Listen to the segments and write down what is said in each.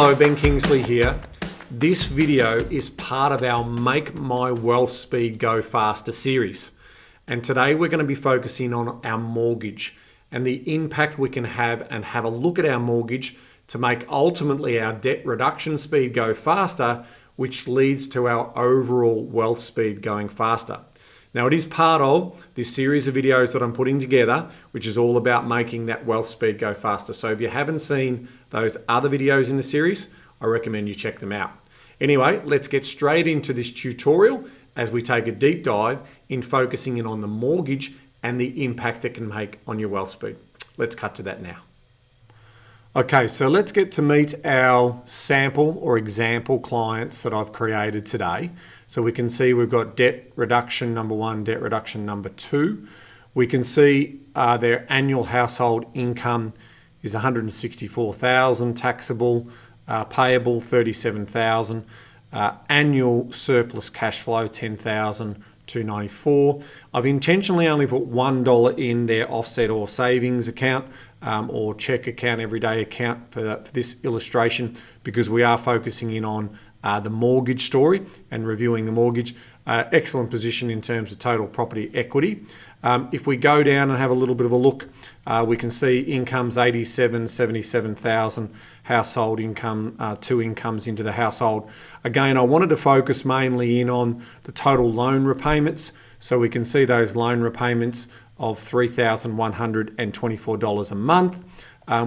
Hello, Ben Kingsley here. This video is part of our Make My Wealth Speed Go Faster series. And today we're going to be focusing on our mortgage and the impact we can have and have a look at our mortgage to make ultimately our debt reduction speed go faster, which leads to our overall wealth speed going faster. Now, it is part of this series of videos that I'm putting together, which is all about making that wealth speed go faster. So if you haven't seen those other videos in the series, I recommend you check them out. Anyway, let's get straight into this tutorial as we take a deep dive in focusing in on the mortgage and the impact it can make on your wealth speed. Let's cut to that now. Okay, so let's get to meet our sample or example clients that I've created today. So we can see we've got debt reduction number 1, debt reduction number 2. We can see their annual household income is $164,000, taxable, payable $37,000, annual surplus cash flow $10,294. I've intentionally only put $1 in their offset or savings account or check account, everyday account for this illustration, because we are focusing in on the mortgage story and reviewing the mortgage. Excellent position in terms of total property equity. If we go down and have a little bit of a look, we can see income's $77,000, household income, 2 incomes into the household. Again, I wanted to focus mainly in on the total loan repayments. So we can see those loan repayments of $3,124 a month.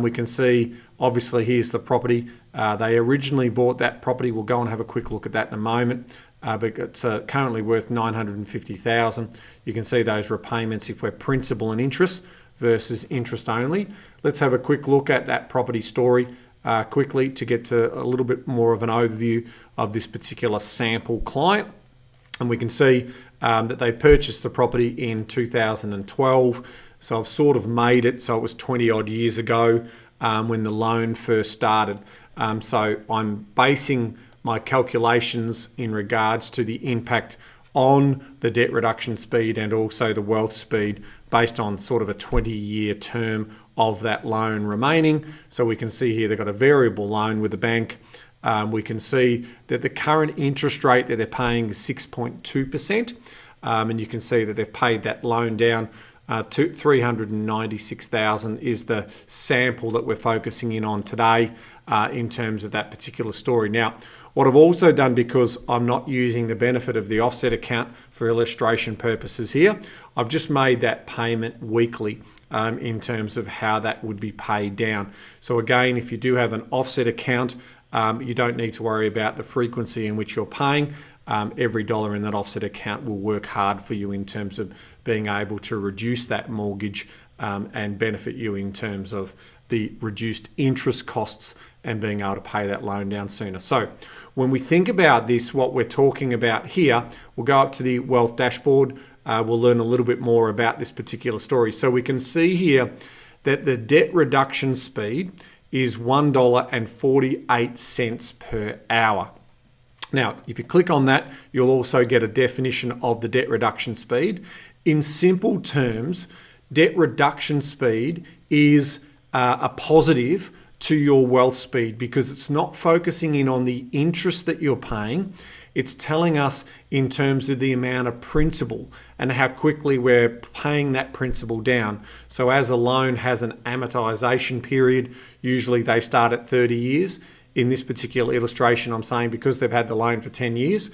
We can see, obviously, here's the property. They originally bought that property. We'll go and have a quick look at that in a moment. But it's currently worth $950,000. You can see those repayments if we're principal and interest versus interest only. Let's have a quick look at that property story quickly to get to a little bit more of an overview of this particular sample client. And we can see that they purchased the property in 2012. So I've sort of made it so it was 20 odd years ago when the loan first started. So I'm basing my calculations in regards to the impact on the debt reduction speed and also the wealth speed based on sort of a 20-year term of that loan remaining. So we can see here they've got a variable loan with the bank. We can see that the current interest rate that they're paying is 6.2%. And you can see that they've paid that loan down to $396,000 is the sample that we're focusing in on today in terms of that particular story. Now, what I've also done, because I'm not using the benefit of the offset account for illustration purposes here, I've just made that payment weekly in terms of how that would be paid down. So again, if you do have an offset account, you don't need to worry about the frequency in which you're paying. Every dollar in that offset account will work hard for you in terms of being able to reduce that mortgage and benefit you in terms of the reduced interest costs and being able to pay that loan down sooner. So when we think about this, what we're talking about here, we'll go up to the wealth dashboard. We'll learn a little bit more about this particular story. So we can see here that the debt reduction speed is $1.48 per hour. Now, if you click on that, you'll also get a definition of the debt reduction speed. In simple terms, debt reduction speed is a positive to your wealth speed because it's not focusing in on the interest that you're paying. It's telling us in terms of the amount of principal and how quickly we're paying that principal down. So as a loan has an amortization period, usually they start at 30 years. In this particular illustration, I'm saying because they've had the loan for 10 years,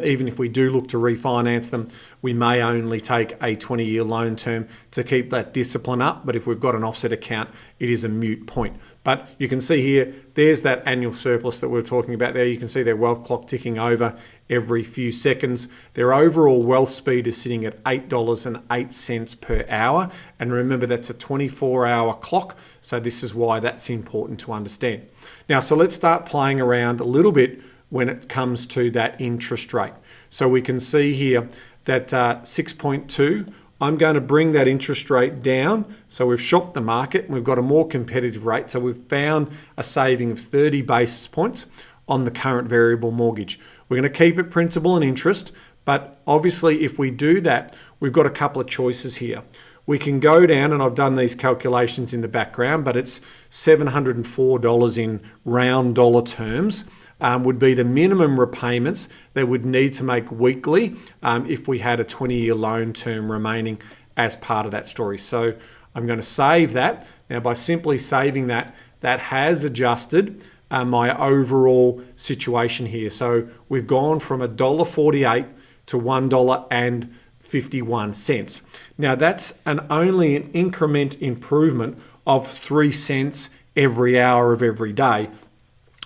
even if we do look to refinance them, we may only take a 20-year loan term to keep that discipline up. But if we've got an offset account, it is a moot point. But you can see here, there's that annual surplus that we were talking about there. You can see their wealth clock ticking over every few seconds. Their overall wealth speed is sitting at $8.08 per hour. And remember, that's a 24-hour clock. So this is why that's important to understand. Now, so let's start playing around a little bit when it comes to that interest rate. So we can see here that 6.2, I'm going to bring that interest rate down. So we've shopped the market and we've got a more competitive rate. So we've found a saving of 30 basis points on the current variable mortgage. We're going to keep it principal and interest, but obviously if we do that, we've got a couple of choices here. we can go down, and I've done these calculations in the background, but it's $704 in round dollar terms. Would be the minimum repayments that would need to make weekly if we had a 20-year loan term remaining as part of that story. So I'm going to save that. Now, by simply saving that, that has adjusted my overall situation here. So we've gone from $1.48 to $1.51. Now, that's only an increment improvement of 3 cents every hour of every day,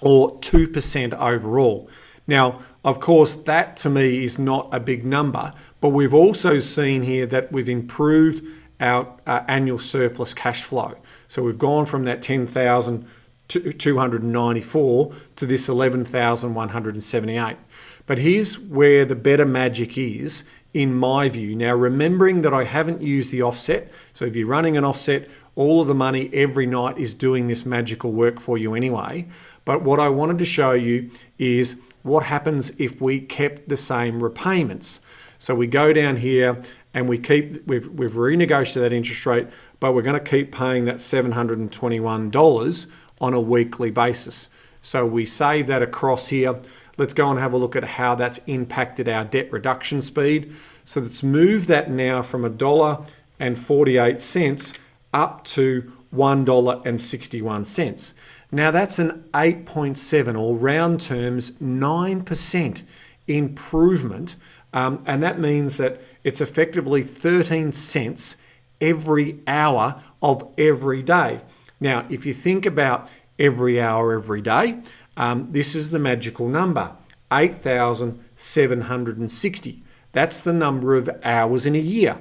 or 2% overall. Now, of course, that to me is not a big number, but we've also seen here that we've improved our annual surplus cash flow. So we've gone from that 10,294 to this 11,178. But here's where the better magic is, in my view. Now, remembering that I haven't used the offset, so if you're running an offset, all of the money every night is doing this magical work for you anyway. But what I wanted to show you is what happens if we kept the same repayments. So we go down here and we've renegotiated that interest rate, but we're going to keep paying that $721 on a weekly basis. So we save that across here. Let's go and have a look at how that's impacted our debt reduction speed. So let's move that now from $1.48 up to $1.61. Now that's an 8.7, or round terms 9% improvement, and that means that it's effectively 13 cents every hour of every day. Now, if you think about every hour every day, this is the magical number, 8,760. That's the number of hours in a year.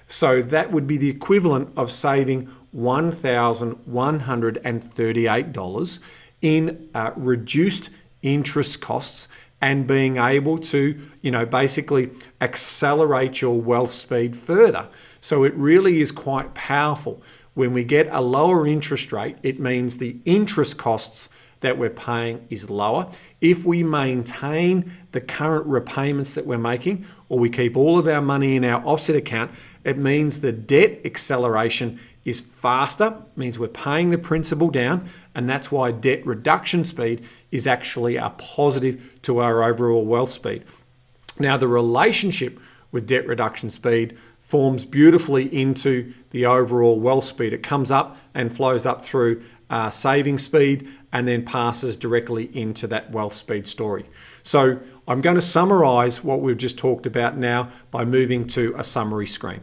So that would be the equivalent of saving $1,138 in reduced interest costs, and being able to, basically accelerate your wealth speed further. So it really is quite powerful. When we get a lower interest rate, it means the interest costs that we're paying is lower. If we maintain the current repayments that we're making, or we keep all of our money in our offset account, it means the debt acceleration is faster, means we're paying the principal down, and that's why debt reduction speed is actually a positive to our overall wealth speed. Now, the relationship with debt reduction speed forms beautifully into the overall wealth speed. It comes up and flows up through saving speed, and then passes directly into that wealth speed story. So I'm going to summarize what we've just talked about now by moving to a summary screen.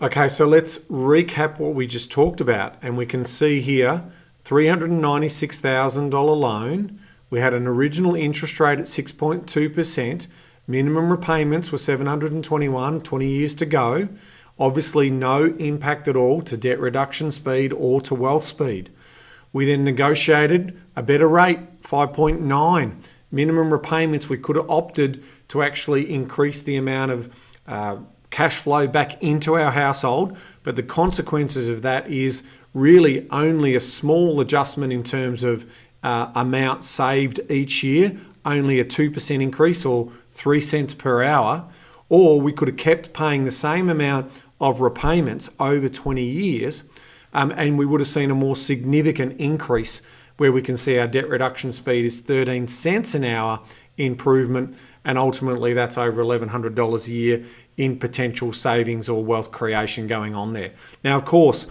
Okay, so let's recap what we just talked about, and we can see here $396,000 loan. We had an original interest rate at 6.2%. Minimum repayments were $721, 20 years to go. Obviously no impact at all to debt reduction speed or to wealth speed. We then negotiated a better rate, 5.9. Minimum repayments, we could have opted to actually increase the amount of cash flow back into our household, but the consequences of that is really only a small adjustment in terms of amount saved each year, only a 2% increase or 3 cents per hour, or we could have kept paying the same amount of repayments over 20 years, and we would have seen a more significant increase, where we can see our debt reduction speed is 13 cents an hour improvement, and ultimately that's over $1,100 a year in potential savings or wealth creation going on there. Now, of course,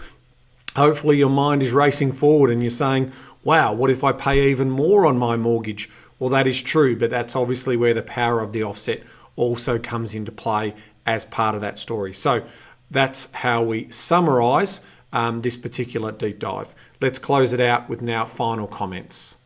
hopefully your mind is racing forward and you're saying, wow, what if I pay even more on my mortgage? Well, that is true, but that's obviously where the power of the offset also comes into play as part of that story. So that's how we summarize this particular deep dive. Let's close it out with now final comments.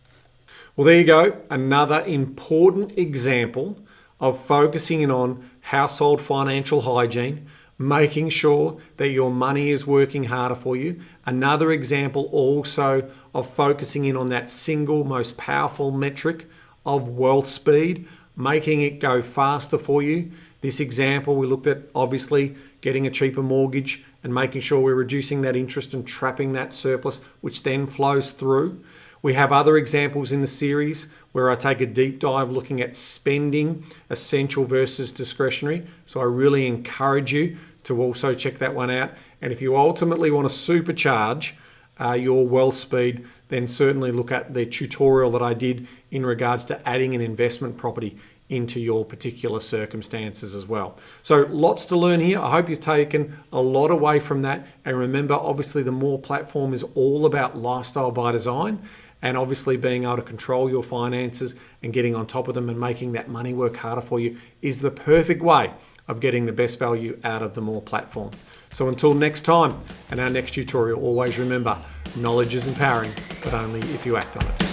Well, there you go. Another important example of focusing in on household financial hygiene, making sure that your money is working harder for you. Another example also of focusing in on that single most powerful metric of wealth speed, making it go faster for you. This example, we looked at obviously getting a cheaper mortgage and making sure we're reducing that interest and trapping that surplus, which then flows through. We have other examples in the series where I take a deep dive looking at spending, essential versus discretionary. So I really encourage you to also check that one out. And if you ultimately want to supercharge your WealthSPEED, then certainly look at the tutorial that I did in regards to adding an investment property into your particular circumstances as well. So lots to learn here. I hope you've taken a lot away from that. And remember, obviously the Moorr platform is all about lifestyle by design, and obviously being able to control your finances and getting on top of them and making that money work harder for you is the perfect way of getting the best value out of the Moorr platform. So until next time and our next tutorial, always remember, knowledge is empowering, but only if you act on it.